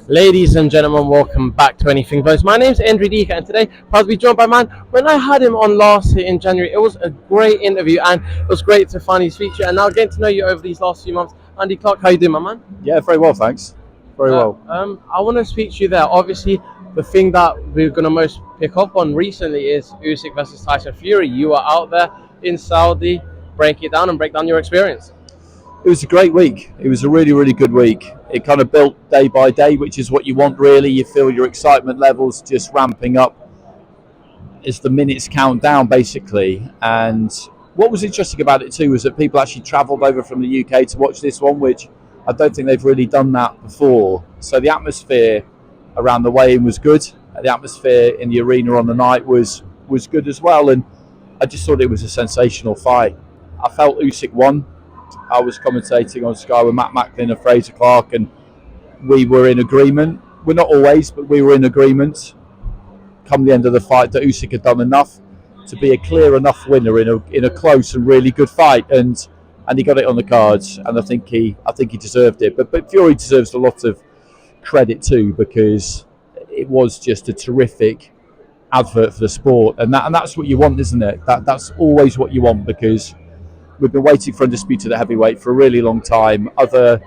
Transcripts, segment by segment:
Ladies and gentlemen, welcome back to Anything Blows. My name's Andrew Dika, and today proud to be joined by man. When I had him on last year in January, it was a great interview, and it was great to finally speak to you. And now getting to know you over these last few months, Andy Clarke, how you doing, my man? Yeah, very well, thanks. Very well. I want to speak to you there. Obviously, the thing that we're going to most pick up on recently is Usyk versus Tyson Fury. You were out there in Saudi. Break it down and break down your experience. It was a great week. It was a really, really good week. It kind of built day by day, which is what you want, really. You feel your excitement levels just ramping up as the minutes count down, basically. And what was interesting about it, too, was that people actually travelled over from the UK to watch this one, which I don't think they've really done that before. So the atmosphere around the weigh-in was good. The atmosphere in the arena on the night was good as well. And I just thought it was a sensational fight. I felt Usyk won. I was commentating on Sky with Matt Macklin and Fraser Clarke, and we were in agreement. We're not always, but we were in agreement come the end of the fight that Usyk had done enough to be a clear enough winner in a close and really good fight, and he got it on the cards, and I think he deserved it. But Fury deserves a lot of credit too, because it was just a terrific advert for the sport, and that's what you want, isn't it? That's always what you want, because we've been waiting for Undisputed at heavyweight for a really long time. Other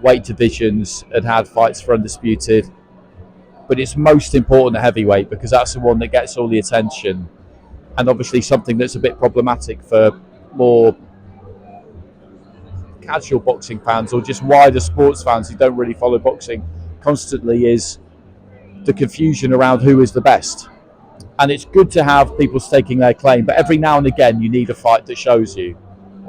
weight divisions had fights for Undisputed, but it's most important at heavyweight because that's the one that gets all the attention, and obviously something that's a bit problematic for more casual boxing fans or just wider sports fans who don't really follow boxing constantly is the confusion around who is the best. And it's good to have people staking their claim, but every now and again you need a fight that shows you.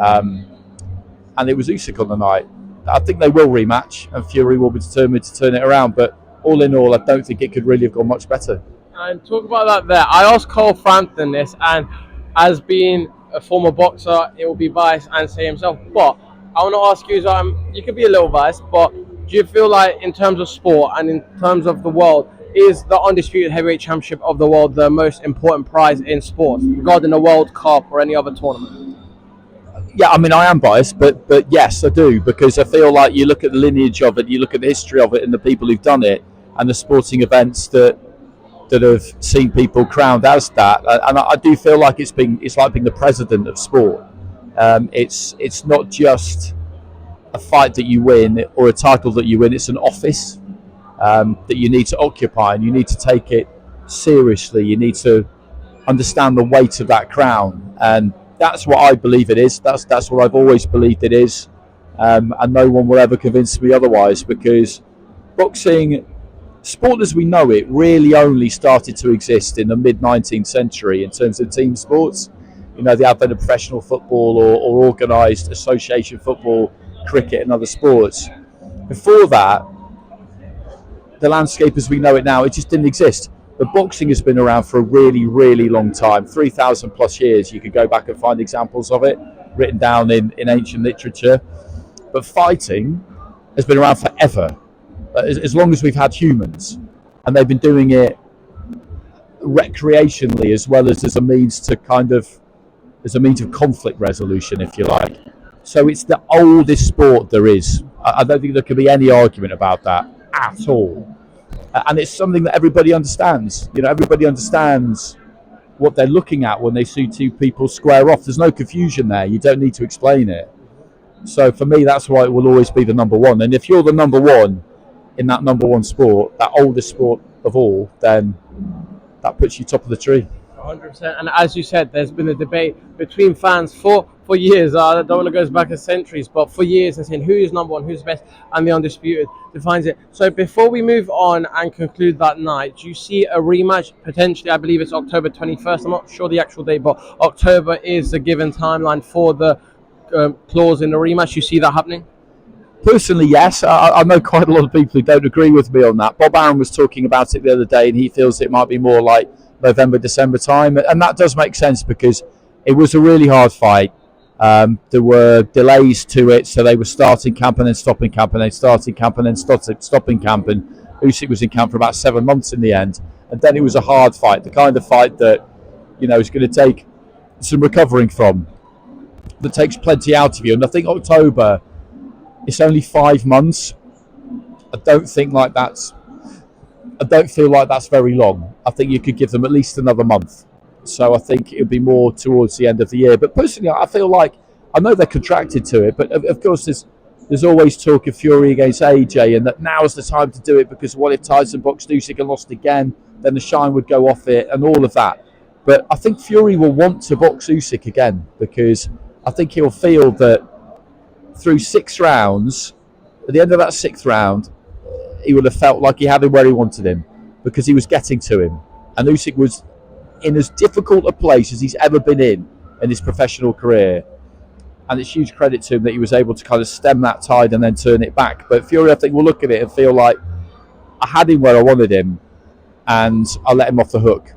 And it was Usyk on the night. I think they will rematch, and Fury will be determined to turn it around. But all in all, I don't think it could really have gone much better. And talk about that there. I asked Cole Frampton this, and as being a former boxer, it will be biased and say himself. But I want to ask you, you could be a little biased, but do you feel like in terms of sport and in terms of the world, is the Undisputed Heavyweight Championship of the world the most important prize in sports, regarding the World Cup or any other tournament? Yeah, I mean, I am biased, but yes, I do, because I feel like you look at the lineage of it, you look at the history of it, and the people who've done it, and the sporting events that have seen people crowned as that, and I do feel like it's like being the president of sport. It's not just a fight that you win or a title that you win; it's an office that you need to occupy, and you need to take it seriously. You need to understand the weight of that crown, and that's what I believe it is. That's what I've always believed it is, and no one will ever convince me otherwise, because boxing, sport as we know it, really only started to exist in the mid-19th century in terms of team sports. You know, the advent of professional football or organised association football, cricket and other sports. Before that, the landscape as we know it now, it just didn't exist. But boxing has been around for a really, really long time, 3,000 plus years. You could go back and find examples of it written down in ancient literature. But fighting has been around forever, as long as we've had humans. And they've been doing it recreationally as well as a means of conflict resolution, if you like. So it's the oldest sport there is. I don't think there can be any argument about that at all. And it's something that everybody understands. You know, everybody understands what they're looking at when they see two people square off. There's no confusion there. You don't need to explain it. So for me, that's why it will always be the number one. And if you're the number one in that number one sport, that oldest sport of all, then that puts you top of the tree. 100%. And as you said, there's been a debate between fans for years. I don't want to go back as centuries, but for years, and saying who is number one, who's best, and the Undisputed defines it. So before we move on and conclude that night, do you see a rematch potentially? I believe it's October 21st. I'm not sure the actual date, but October is the given timeline for the clause in the rematch. You see that happening? Personally, yes. I know quite a lot of people who don't agree with me on that. Bob Arum was talking about it the other day, and he feels it might be more like November, December time. And that does make sense, because it was a really hard fight. There were delays to it, so they were starting camp and then stopping camp, and then starting camp and then stopping camp. And Usyk was in camp for about 7 months in the end. And then it was a hard fight, the kind of fight that, you know, is going to take some recovering from, that takes plenty out of you. And I think October, it's only 5 months. I don't think like that's I don't feel like that's very long. I think you could give them at least another month. So I think it would be more towards the end of the year. But personally, I feel like I know they're contracted to it, but of course there's always talk of Fury against AJ, and that now is the time to do it because what if Tyson boxed Usyk and lost again? Then the shine would go off it, and all of that. But I think Fury will want to box Usyk again because I think he'll feel that through 6 rounds, at the end of that 6th round, he would have felt like he had him where he wanted him because he was getting to him. And Usyk was in as difficult a place as he's ever been in his professional career. And it's huge credit to him that he was able to kind of stem that tide and then turn it back. But Fury, I think, will look at it and feel like I had him where I wanted him and I let him off the hook.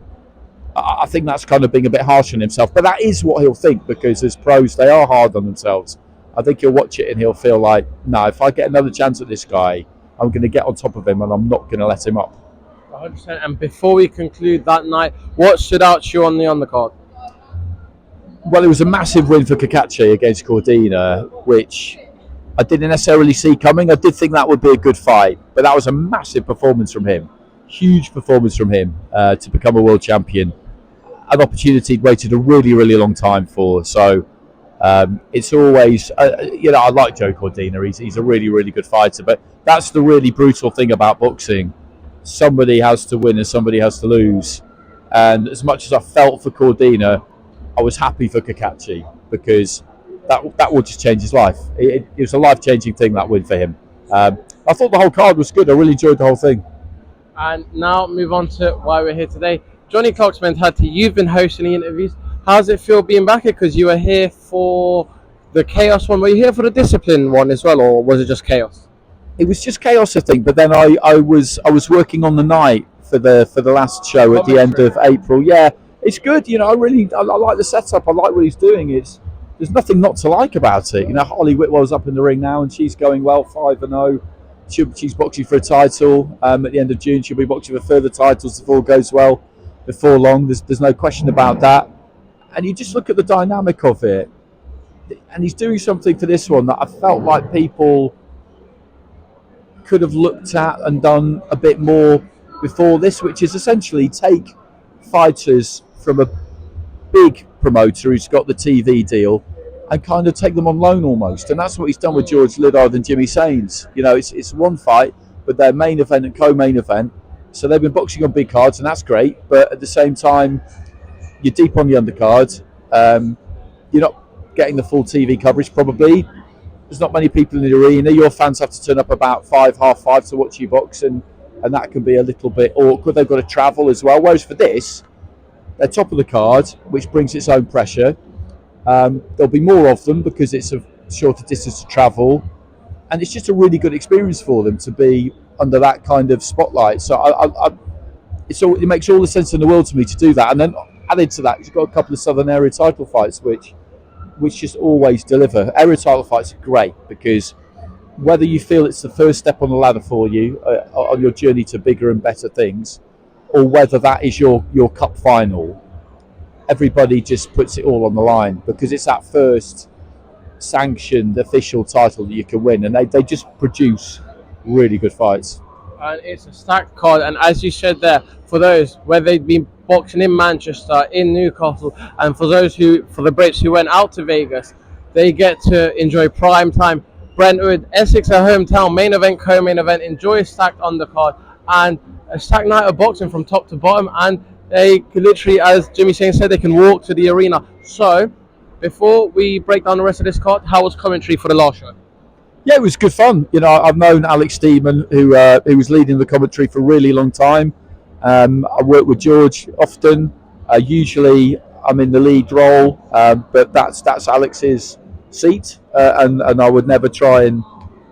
I think that's kind of being a bit harsh on himself. But that is what he'll think because as pros, they are hard on themselves. I think he'll watch it and he'll feel like, no, if I get another chance at this guy, I'm going to get on top of him and I'm not going to let him up. 100%. And before we conclude that night, what stood out to you on the undercard? Well, it was a massive win for Kakachi against Cordina, which I didn't necessarily see coming. I did think that would be a good fight, but that was a massive performance from him. Huge performance from him to become a world champion. An opportunity he'd waited a really, really long time for. So it's always, I like Joe Cordina. He's a really, really good fighter. But that's the really brutal thing about boxing. Somebody has to win and somebody has to lose. And as much as I felt for Cordina, I was happy for Kakachi because that would just change his life. It was a life-changing thing, that win for him. I thought the whole card was good. I really enjoyed the whole thing. And now move on to why we're here today. Johnny Clarke's mentality. You've been hosting the interviews. How does it feel being back here? Because you were here for the chaos one. Were you here for the discipline one as well, or was it just chaos? It was just chaos, I think. But then I was working on the night for the last show at the end of April. Yeah, it's good. I like the setup. I like what he's doing. There's nothing not to like about it. Holly Whitwell's up in the ring now, and she's going well, 5-0. She's boxing for a title at the end of June. She'll be boxing for further titles if all goes well before long. There's no question about that. And you just look at the dynamic of it, and he's doing something for this one that I felt like people could have looked at and done a bit more before this, which is essentially take fighters from a big promoter who's got the TV deal and kind of take them on loan almost. And that's what he's done with George Liddard and Jimmy Sains. It's one fight, but their main event and co-main event. So they've been boxing on big cards, and that's great. But at the same time, you're deep on the undercard. You're not getting the full TV coverage probably. There's not many people in the arena. Your fans have to turn up about 5, half 5 to watch you box, and that can be a little bit awkward. They've got to travel as well. Whereas for this, they're top of the card, which brings its own pressure. There'll be more of them because it's a shorter distance to travel, and it's just a really good experience for them to be under that kind of spotlight. So it makes all the sense in the world to me to do that. And then added to that, you've got a couple of Southern area title fights, which just always deliver. Area title fights are great because whether you feel it's the first step on the ladder for you on your journey to bigger and better things, or whether that is your cup final, everybody just puts it all on the line because it's that first sanctioned official title that you can win, and they just produce really good fights. And it's a stacked card, and as you said there, for those where they've been boxing in Manchester, in Newcastle, and for the Brits who went out to Vegas, they get to enjoy prime time. Brentwood, Essex, a hometown, main event, co-main event, enjoy a stacked undercard and a stacked night of boxing from top to bottom, and they can literally, as Jimmy Shane said, they can walk to the arena. So, before we break down the rest of this card, how was commentary for the last show? Yeah, it was good fun. I've known Alex Steeman, who was leading the commentary for a really long time. I work with George often. Usually, I'm in the lead role, but that's Alex's seat, and I would never try and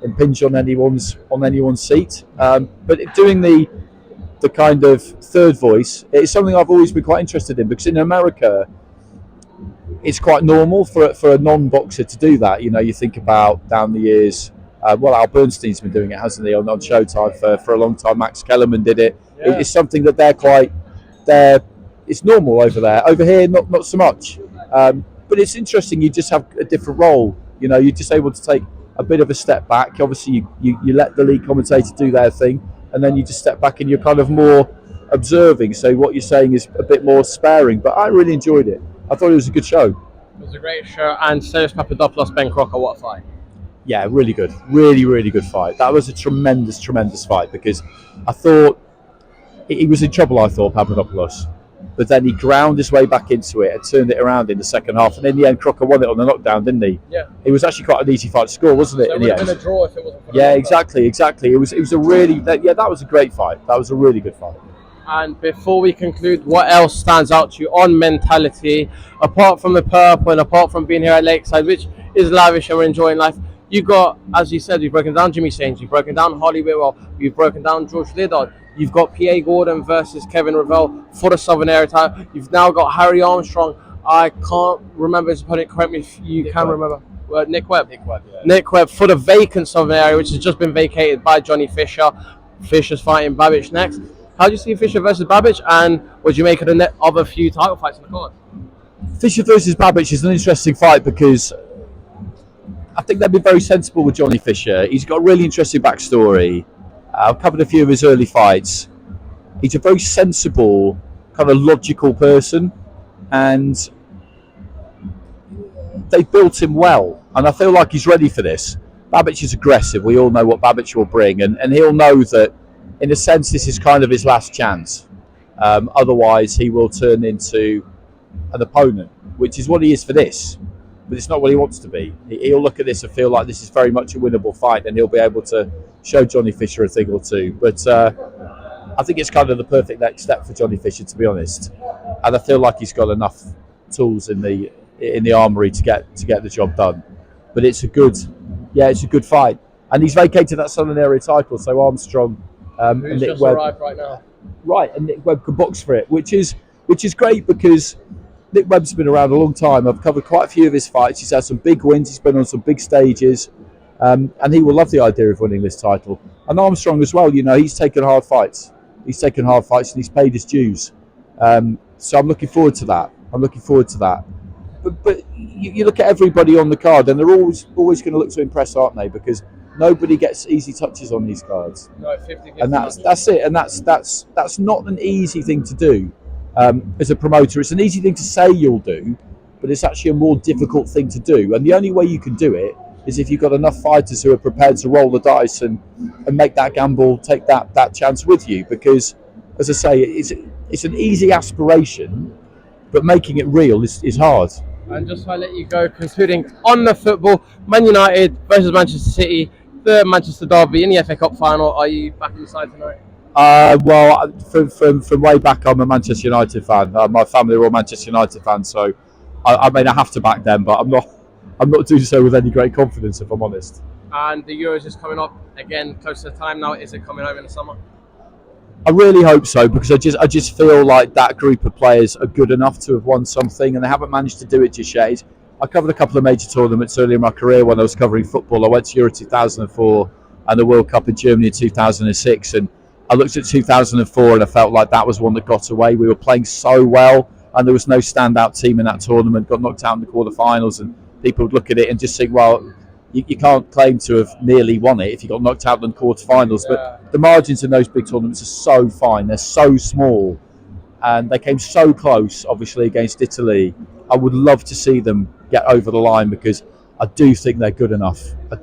impinge on anyone's seat. But doing the kind of third voice, it's something I've always been quite interested in because in America, it's quite normal for a non-boxer to do that. You think about down the years. Al Bernstein's been doing it, hasn't he, on Showtime for a long time. Max Kellerman did it. Yeah. It's something that it's normal over there. Over here, not so much. But it's interesting. You just have a different role. You're just able to take a bit of a step back. Obviously, you let the lead commentator do their thing, and then you just step back and you're kind of more observing. So what you're saying is a bit more sparing, but I really enjoyed it. I thought it was a good show. It was a great show. And Serious Papadopoulos, Ben Crocker, what a fight. Yeah, really good. Really, really good fight. That was a tremendous, tremendous fight because I thought he was in trouble, I thought, Papadopoulos. But then he ground his way back into it and turned it around in the second half. And in the end, Crocker won it on the knockdown, didn't he? Yeah. It was actually quite an easy fight to score, wasn't it, So in it the would have end? been a draw if it wasn't for the Yeah, knockdown. exactly. It was a really, that was a great fight. That was a really good fight. And before we conclude, what else stands out to you on mentality, apart from the purple and apart from being here at Lakeside, which is lavish and we're enjoying life? You got, as you said, you've broken down Jimmy Sains, you've broken down Holly Whitwell, you've broken down George Liddard, you've got P.A. Gordon versus Kevin Revell for the Southern Area title, you've now got Harry Armstrong. I can't remember his opponent, correct me if you can remember. Nick Webb. Yeah. Nick Webb for the vacant Southern Area, which has just been vacated by Johnny Fisher. Fisher's fighting Babbage next. How do you see Fisher versus Babbage, and what do you make of the other few title fights in the card? Fisher versus Babbage is an interesting fight because I think they've been very sensible with Johnny Fisher. He's got a really interesting backstory. I've covered a few of his early fights. He's a very sensible, kind of logical person, and they built him well. And I feel like he's ready for this. Babbage is aggressive. We all know what Babbage will bring, and he'll know that, in a sense, this is kind of his last chance. Otherwise, he will turn into an opponent, which is what he is for this. But it's not what he wants to be. He'll look at this and feel like this is very much a winnable fight, and he'll be able to show Johnny Fisher a thing or two. But I think it's kind of the perfect next step for Johnny Fisher, to be honest. And I feel like he's got enough tools in the armory to get the job done. But it's a good fight. And he's vacated that Southern Area title, so Armstrong. Who's just arrived right now. Right, and Nick Webb could box for it, which is great because Nick Webb's been around a long time. I've covered quite a few of his fights. He's had some big wins. He's been on some big stages, and he will love the idea of winning this title. And Armstrong as well. You know, he's taken hard fights. And he's paid his dues. So I'm looking forward to that. But you look at everybody on the card, and they're always going to look to impress, aren't they? Because nobody gets easy touches on these cards. No, 50-50. And that's it. And that's not an easy thing to do as a promoter. It's an easy thing to say you'll do, but it's actually a more difficult thing to do. And the only way you can do it is if you've got enough fighters who are prepared to roll the dice and make that gamble, take that chance with you. Because, as I say, it's an easy aspiration, but making it real is hard. And just so I let you go, concluding on the football, Man United versus Manchester City, the Manchester Derby in the FA Cup final. Are you back on the side tonight? Well, from way back, I'm a Manchester United fan. My family are all Manchester United fans, so I mean I have to back them, but I'm not doing so with any great confidence, if I'm honest. And the Euros is coming up again, close to the time now. Is it coming over in the summer? I really hope so, because I just feel like that group of players are good enough to have won something, and they haven't managed to do it just yet. I covered a couple of major tournaments earlier in my career when I was covering football. I went to Euro 2004 and the World Cup in Germany in 2006, and I looked at 2004 and I felt like that was one that got away. We were playing so well, and there was no standout team in that tournament. Got knocked out in the quarterfinals, and people would look at it and just think, well, you can't claim to have nearly won it if you got knocked out in the quarterfinals. Yeah. But the margins in those big tournaments are so fine. They're so small, and they came so close, obviously, against Italy. I would love to see them get over the line, because I do think they're good enough. But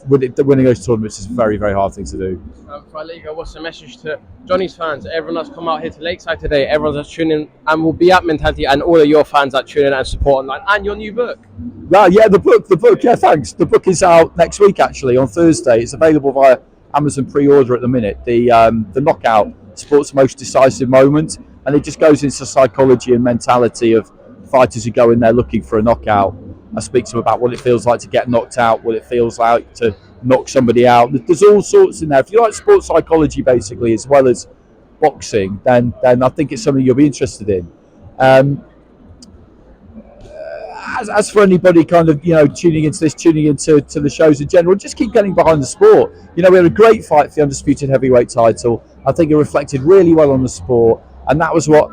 winning those tournaments is a very, very hard thing to do. Before I let you go, what's the message to Johnny's fans, everyone that's come out here to Lakeside today, everyone that's tuning in and will be at Mentality, and all of your fans that tune in and support online, and your new book? Right, yeah, the book, yeah, thanks. The book is out next week, actually, on Thursday. It's available via Amazon pre-order at the minute. The Knockout, Sport's Most Decisive Moment, and it just goes into psychology and mentality of fighters who go in there looking for a knockout. I speak to them about what it feels like to get knocked out, what it feels like to knock somebody out. There's all sorts in there. If you like sports psychology, basically, as well as boxing, then I think it's something you'll be interested in. As for anybody kind of, tuning into the shows in general, just keep getting behind the sport. We had a great fight for the undisputed heavyweight title. I think it reflected really well on the sport, and that was what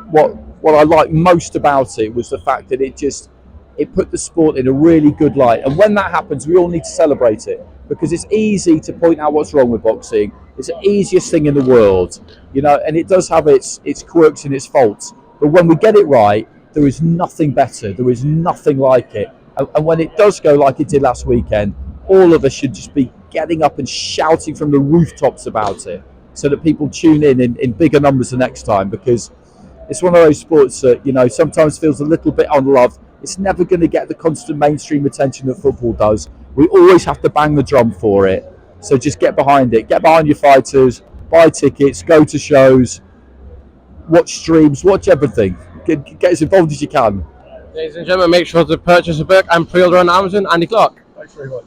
I liked most about it, was the fact that it put the sport in a really good light. And when that happens, we all need to celebrate it, because it's easy to point out what's wrong with boxing. It's the easiest thing in the world, and it does have its quirks and its faults. But when we get it right, there is nothing better. There is nothing like it. And when it does go like it did last weekend, all of us should just be getting up and shouting from the rooftops about it, so that people tune in bigger numbers the next time, because it's one of those sports that sometimes feels a little bit unloved. It's never going to get the constant mainstream attention that football does. We always have to bang the drum for it. So just get behind it. Get behind your fighters. Buy tickets. Go to shows. Watch streams. Watch everything. Get as involved as you can. Ladies and gentlemen, make sure to purchase a book and pre-order on Amazon. Andy Clarke. Thanks very much.